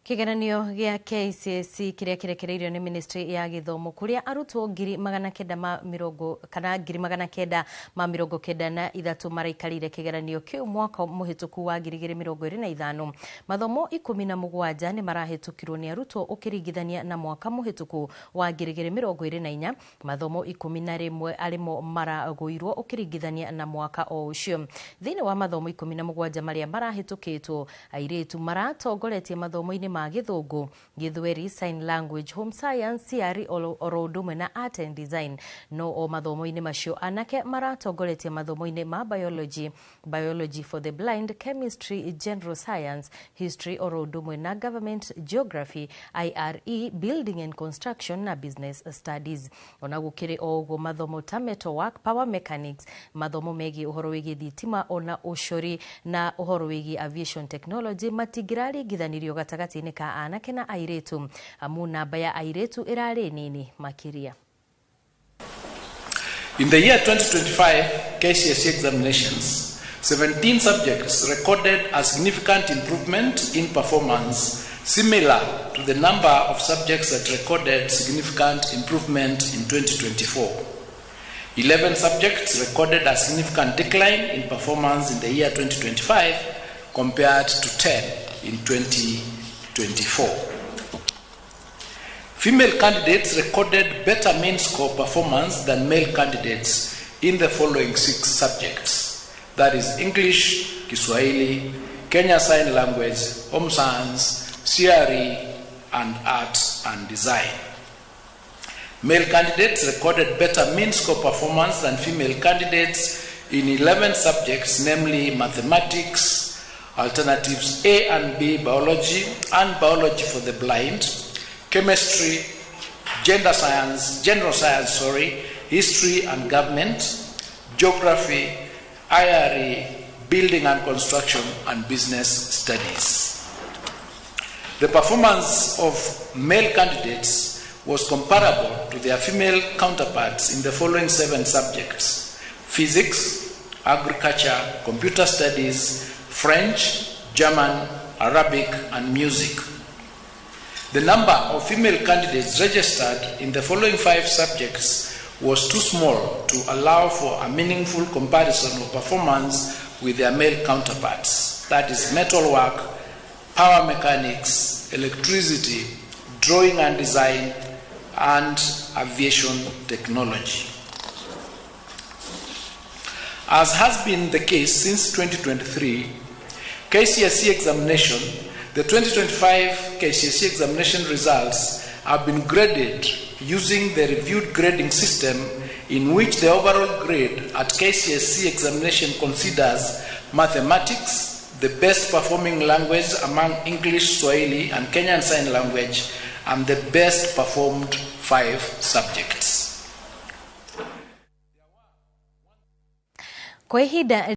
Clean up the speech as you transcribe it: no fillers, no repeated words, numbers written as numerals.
Kĩgeranio gĩa KCSE kĩrĩa kĩrekereirio nĩ Ministry ya Gĩthomo kũrĩa arutwo 993 maraikarire kĩgeranio kĩu mwaka mũhĩtũku wa 2025. Mathomo 17 nĩ marahĩtũkirwo nĩ arutwo ũkĩringithania na mwaka mũhĩtũku wa 2024. Mathomo 11 arimo maragũirwo ũkĩringithania na mwaka o ũcio. Thĩinĩ wa mathomo 17 marĩa marahĩtũkĩtwo, airĩtu maratongoretie mathomo-inĩ ma Gĩthũngũ, Gĩthweri, Sign Language, Home Science, CRE oro ũndũ ũmwe na Art and Design. No o mathomo-inĩ macio anake maratongoretie mathomo-inĩ ma Biology, Biology for the Blind, Chemistry, General Science, History oro ũndũ ũmwe na Government, Geography, IRE, Building and Construction na Business Studies. Ona gũkĩrĩ o ũguo mathomo ta Metalwork, Power Mechanics, mathomo megiĩ ũhoro wĩgiĩ thitima ona ũcori na ũhoro wĩgiĩ Aviation Technology matingĩraringithanirio gatagatĩ-inĩ ka anake na airĩtu, amu namba ya airĩtu ĩrarĩ nini makĩria. In the year 2025 KCSE examinations, 17 subjects recorded a significant improvement in performance, similar to the number of subjects that recorded significant improvement in 2024. 11 subjects recorded a significant decline in performance in the year 2025 compared to 10 in 2024. Female candidates recorded better mean score performance than male candidates in the following 6 subjects. That is English, Kiswahili, Kenya Sign Language, Home Science, CRE, and Art and Design. Male candidates recorded better mean score performance than female candidates in 11 subjects, namely Mathematics, Alternatives A and B, Biology and Biology for the Blind, Chemistry, General Science, History and Government, Geography, IRE, Building and Construction, and Business Studies. The performance of male candidates was comparable to their female counterparts in the following 7 subjects: Physics, Agriculture, Computer Studies, French, German, Arabic, and Music. The number of female candidates registered in the following 5 subjects was too small to allow for a meaningful comparison of performance with their male counterparts. That is Metalwork, Power Mechanics, Electricity, Drawing and Design, and Aviation Technology. As has been the case since 2023, KCSE examination, the 2025 KCSE examination results have been graded using the reviewed grading system in which the overall grade at KCSE examination considers mathematics the best performing language among English, Swahili, and Kenyan Sign Language, and the best performed 5 subjects. Kwa ihinda